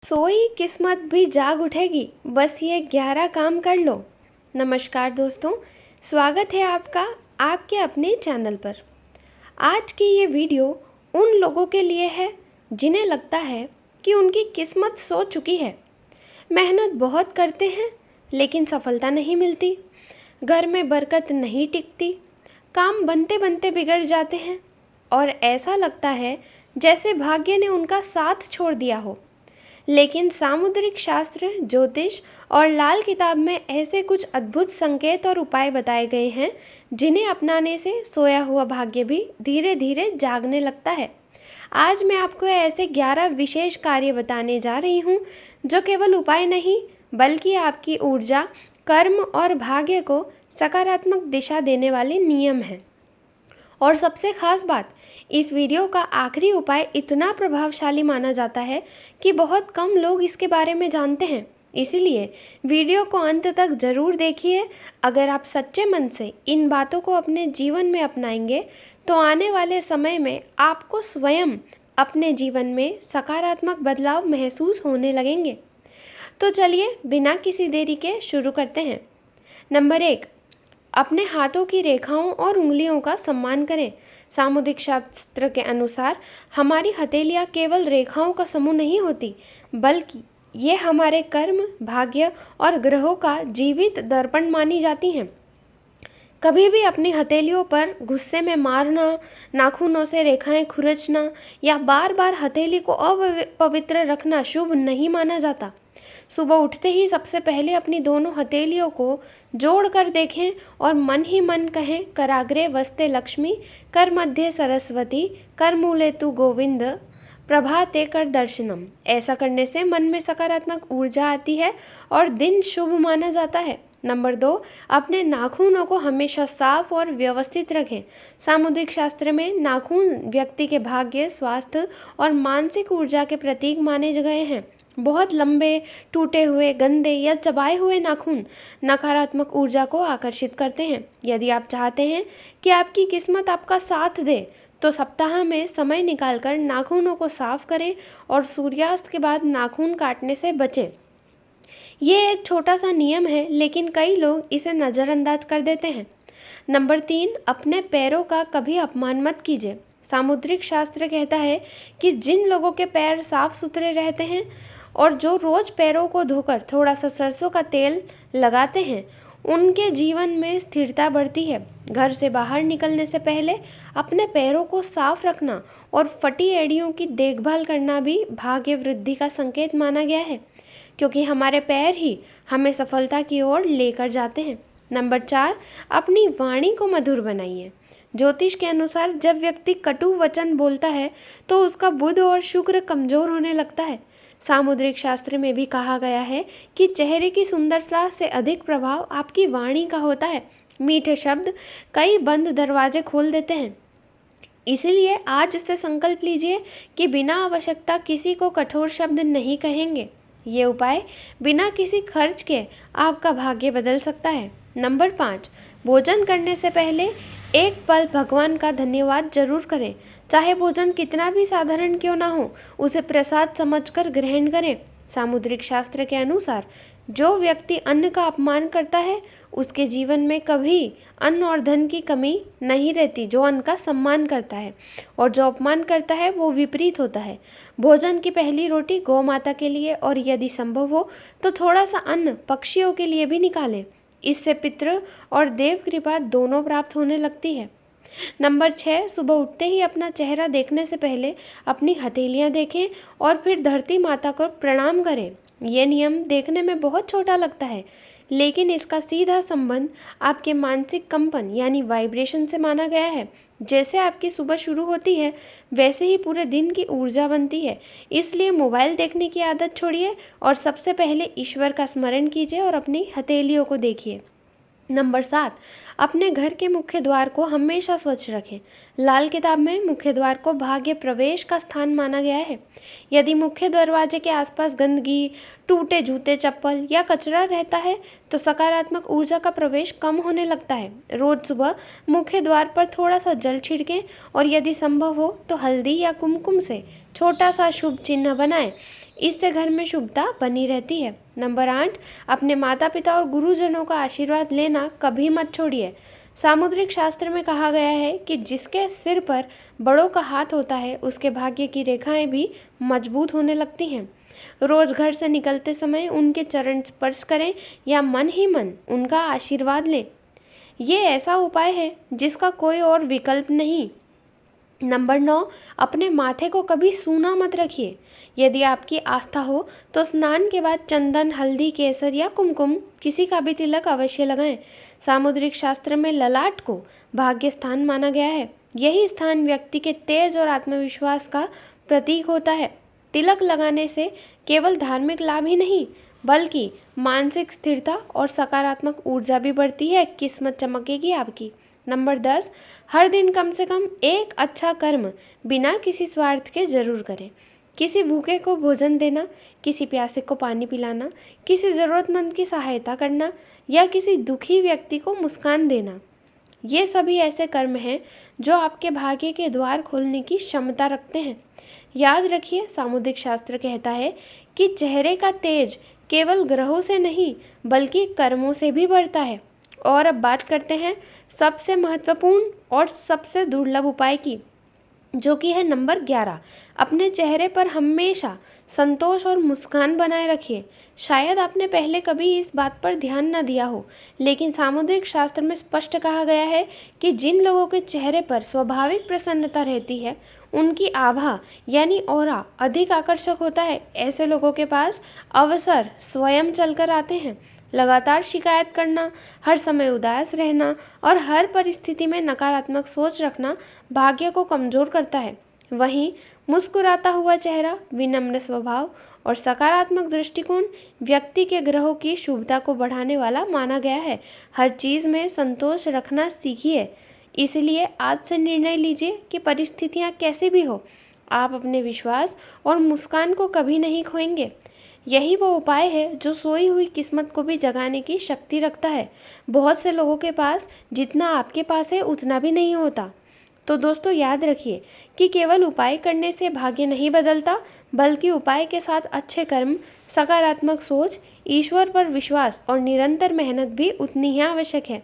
सोई किस्मत भी जाग उठेगी, बस ये 11 काम कर लो। नमस्कार दोस्तों, स्वागत है आपका आपके अपने चैनल पर। आज की ये वीडियो उन लोगों के लिए है जिन्हें लगता है कि उनकी किस्मत सो चुकी है। मेहनत बहुत करते हैं लेकिन सफलता नहीं मिलती, घर में बरकत नहीं टिकती, काम बनते बनते बिगड़ जाते हैं और ऐसा लगता है जैसे भाग्य ने उनका साथ छोड़ दिया हो। लेकिन सामुद्रिक शास्त्र, ज्योतिष और लाल किताब में ऐसे कुछ अद्भुत संकेत और उपाय बताए गए हैं जिन्हें अपनाने से सोया हुआ भाग्य भी धीरे धीरे जागने लगता है। आज मैं आपको ऐसे 11 विशेष कार्य बताने जा रही हूँ जो केवल उपाय नहीं बल्कि आपकी ऊर्जा, कर्म और भाग्य को सकारात्मक दिशा देने वाले नियम हैं। और सबसे खास बात, इस वीडियो का आखिरी उपाय इतना प्रभावशाली माना जाता है कि बहुत कम लोग इसके बारे में जानते हैं। इसीलिए वीडियो को अंत तक ज़रूर देखिए। अगर आप सच्चे मन से इन बातों को अपने जीवन में अपनाएंगे तो आने वाले समय में आपको स्वयं अपने जीवन में सकारात्मक बदलाव महसूस होने लगेंगे। तो चलिए बिना किसी देरी के शुरू करते हैं। नंबर 1, अपने हाथों की रेखाओं और उंगलियों का सम्मान करें। सामुद्रिक शास्त्र के अनुसार हमारी हथेलियाँ केवल रेखाओं का समूह नहीं होती, बल्कि ये हमारे कर्म, भाग्य और ग्रहों का जीवित दर्पण मानी जाती हैं। कभी भी अपनी हथेलियों पर गुस्से में मारना, नाखूनों से रेखाएं खुरचना या बार बार हथेली को अपवित्र रखना शुभ नहीं माना जाता। सुबह उठते ही सबसे पहले अपनी दोनों हथेलियों को जोड़ कर देखें और मन ही मन कहें, कराग्रे वस्ते लक्ष्मी, कर मध्य सरस्वती, कर मूले तु गोविंद, प्रभाते कर दर्शनम। ऐसा करने से मन में सकारात्मक ऊर्जा आती है और दिन शुभ माना जाता है। नंबर 2, अपने नाखूनों को हमेशा साफ और व्यवस्थित रखें। सामुद्रिक शास्त्र में नाखून व्यक्ति के भाग्य, स्वास्थ्य और मानसिक ऊर्जा के प्रतीक माने गए हैं। बहुत लंबे, टूटे हुए, गंदे या चबाए हुए नाखून नकारात्मक ऊर्जा को आकर्षित करते हैं। यदि आप चाहते हैं कि आपकी किस्मत आपका साथ दे तो सप्ताह में समय निकालकर नाखूनों को साफ करें और सूर्यास्त के बाद नाखून काटने से बचें। ये एक छोटा सा नियम है लेकिन कई लोग इसे नज़रअंदाज कर देते हैं। नंबर 3, अपने पैरों का कभी अपमान मत कीजिए। सामुद्रिक शास्त्र कहता है कि जिन लोगों के पैर साफ सुथरे रहते हैं और जो रोज़ पैरों को धोकर थोड़ा सा सरसों का तेल लगाते हैं, उनके जीवन में स्थिरता बढ़ती है। घर से बाहर निकलने से पहले अपने पैरों को साफ रखना और फटी एड़ियों की देखभाल करना भी भाग्य वृद्धि का संकेत माना गया है, क्योंकि हमारे पैर ही हमें सफलता की ओर लेकर जाते हैं। नंबर 4, अपनी वाणी को मधुर बनाइए। ज्योतिष के अनुसार जब व्यक्ति कटु वचन बोलता है तो उसका बुध और शुक्र कमजोर होने लगता है। सामुद्रिक शास्त्र में भी कहा गया है कि चेहरे की सुंदरता से अधिक प्रभाव आपकी वाणी का होता है। मीठे शब्द कई बंद दरवाजे खोल देते हैं। इसीलिए आज से संकल्प लीजिए कि बिना आवश्यकता किसी को कठोर शब्द नहीं कहेंगे। ये उपाय बिना किसी खर्च के आपका भाग्य बदल सकता है। नंबर 5, भोजन करने से पहले एक पल भगवान का धन्यवाद जरूर करें। चाहे भोजन कितना भी साधारण क्यों ना हो, उसे प्रसाद समझकर ग्रहण करें। सामुद्रिक शास्त्र के अनुसार जो व्यक्ति अन्न का अपमान करता है उसके जीवन में कभी अन्न और धन की कमी नहीं रहती। जो अन्न का सम्मान करता है और जो अपमान करता है वो विपरीत होता है। भोजन की पहली रोटी गौ माता के लिए और यदि संभव हो तो थोड़ा सा अन्न पक्षियों के लिए भी निकालें। इससे पितृ और देव कृपा दोनों प्राप्त होने लगती है। नंबर 6, सुबह उठते ही अपना चेहरा देखने से पहले अपनी हथेलियां देखें और फिर धरती माता को प्रणाम करें। यह नियम देखने में बहुत छोटा लगता है लेकिन इसका सीधा संबंध आपके मानसिक कंपन यानी वाइब्रेशन से माना गया है। जैसे आपकी सुबह शुरू होती है वैसे ही पूरे दिन की ऊर्जा बनती है। इसलिए मोबाइल देखने की आदत छोड़िए और सबसे पहले ईश्वर का स्मरण कीजिए और अपनी हथेलियों को देखिए। नंबर 7, अपने घर के मुख्य द्वार को हमेशा स्वच्छ रखें। लाल किताब में मुख्य द्वार को भाग्य प्रवेश का स्थान माना गया है। यदि मुख्य दरवाजे के आसपास गंदगी, टूटे जूते, चप्पल या कचरा रहता है तो सकारात्मक ऊर्जा का प्रवेश कम होने लगता है। रोज सुबह मुख्य द्वार पर थोड़ा सा जल छिड़कें और यदि संभव हो तो हल्दी या कुमकुम से छोटा सा शुभ चिन्ह बनाएं। इससे घर में शुभता बनी रहती है। नंबर 8, अपने माता पिता और गुरुजनों का आशीर्वाद लेना कभी मत छोड़िए। सामुद्रिक शास्त्र में कहा गया है कि जिसके सिर पर बड़ों का हाथ होता है उसके भाग्य की रेखाएं भी मजबूत होने लगती हैं। रोज घर से निकलते समय उनके चरण स्पर्श करें या मन ही मन उनका आशीर्वाद लें। ये ऐसा उपाय है जिसका कोई और विकल्प नहीं। नंबर 9, अपने माथे को कभी सूना मत रखिए। यदि आपकी आस्था हो तो स्नान के बाद चंदन, हल्दी, केसर या कुमकुम किसी का भी तिलक अवश्य लगाएं। सामुद्रिक शास्त्र में ललाट को भाग्य स्थान माना गया है। यही स्थान व्यक्ति के तेज और आत्मविश्वास का प्रतीक होता है। तिलक लगाने से केवल धार्मिक लाभ ही नहीं बल्कि मानसिक स्थिरता और सकारात्मक ऊर्जा भी बढ़ती है। किस्मत चमकेगी आपकी। नंबर 10, हर दिन कम से कम एक अच्छा कर्म बिना किसी स्वार्थ के जरूर करें। किसी भूखे को भोजन देना, किसी प्यासे को पानी पिलाना, किसी ज़रूरतमंद की सहायता करना या किसी दुखी व्यक्ति को मुस्कान देना, ये सभी ऐसे कर्म हैं जो आपके भाग्य के द्वार खोलने की क्षमता रखते हैं। याद रखिए, सामुद्रिक शास्त्र कहता है कि चेहरे का तेज केवल ग्रहों से नहीं बल्कि कर्मों से भी बढ़ता है। और अब बात करते हैं सबसे महत्वपूर्ण और सबसे दुर्लभ उपाय की, जो कि है नंबर 11। अपने चेहरे पर हमेशा संतोष और मुस्कान बनाए रखिए। शायद आपने पहले कभी इस बात पर ध्यान न दिया हो, लेकिन सामुद्रिक शास्त्र में स्पष्ट कहा गया है कि जिन लोगों के चेहरे पर स्वाभाविक प्रसन्नता रहती है उनकी आभा यानी ऑरा अधिक आकर्षक होता है। ऐसे लोगों के पास अवसर स्वयं चलकर आते हैं। लगातार शिकायत करना, हर समय उदास रहना और हर परिस्थिति में नकारात्मक सोच रखना भाग्य को कमज़ोर करता है। वहीं मुस्कुराता हुआ चेहरा, विनम्र स्वभाव और सकारात्मक दृष्टिकोण व्यक्ति के ग्रहों की शुभता को बढ़ाने वाला माना गया है। हर चीज़ में संतोष रखना सीखिए। इसलिए आज से निर्णय लीजिए कि परिस्थितियाँ कैसी भी हो, आप अपने विश्वास और मुस्कान को कभी नहीं खोएंगे। यही वो उपाय है जो सोई हुई किस्मत को भी जगाने की शक्ति रखता है। बहुत से लोगों के पास जितना आपके पास है उतना भी नहीं होता। तो दोस्तों, याद रखिए कि केवल उपाय करने से भाग्य नहीं बदलता, बल्कि उपाय के साथ अच्छे कर्म, सकारात्मक सोच, ईश्वर पर विश्वास और निरंतर मेहनत भी उतनी ही आवश्यक है।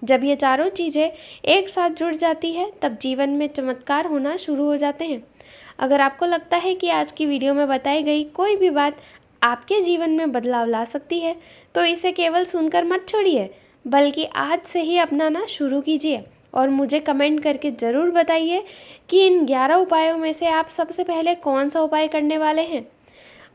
जब ये चारों चीज़ें एक साथ जुड़ जाती है तब जीवन में चमत्कार होना शुरू हो जाते हैं। अगर आपको लगता है कि आज की वीडियो में बताई गई कोई भी बात आपके जीवन में बदलाव ला सकती है, तो इसे केवल सुनकर मत छोड़िए, बल्कि आज से ही अपनाना शुरू कीजिए। और मुझे कमेंट करके ज़रूर बताइए कि इन 11 उपायों में से आप सबसे पहले कौन सा उपाय करने वाले हैं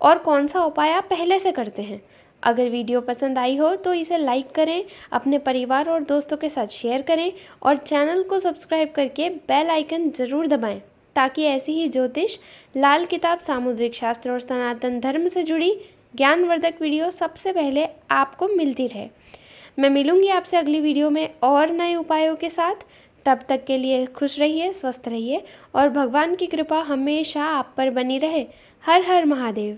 और कौन सा उपाय आप पहले से करते हैं। अगर वीडियो पसंद आई हो तो इसे लाइक करें, अपने परिवार और दोस्तों के साथ शेयर करें और चैनल को सब्सक्राइब करके बेल आइकन ज़रूर दबाएं, ताकि ऐसी ही ज्योतिष, लाल किताब, सामुद्रिक शास्त्र और सनातन धर्म से जुड़ी ज्ञानवर्धक वीडियो सबसे पहले आपको मिलती रहे। मैं मिलूंगी आपसे अगली वीडियो में और नए उपायों के साथ। तब तक के लिए खुश रहिए, स्वस्थ रहिए और भगवान की कृपा हमेशा आप पर बनी रहे। हर हर महादेव।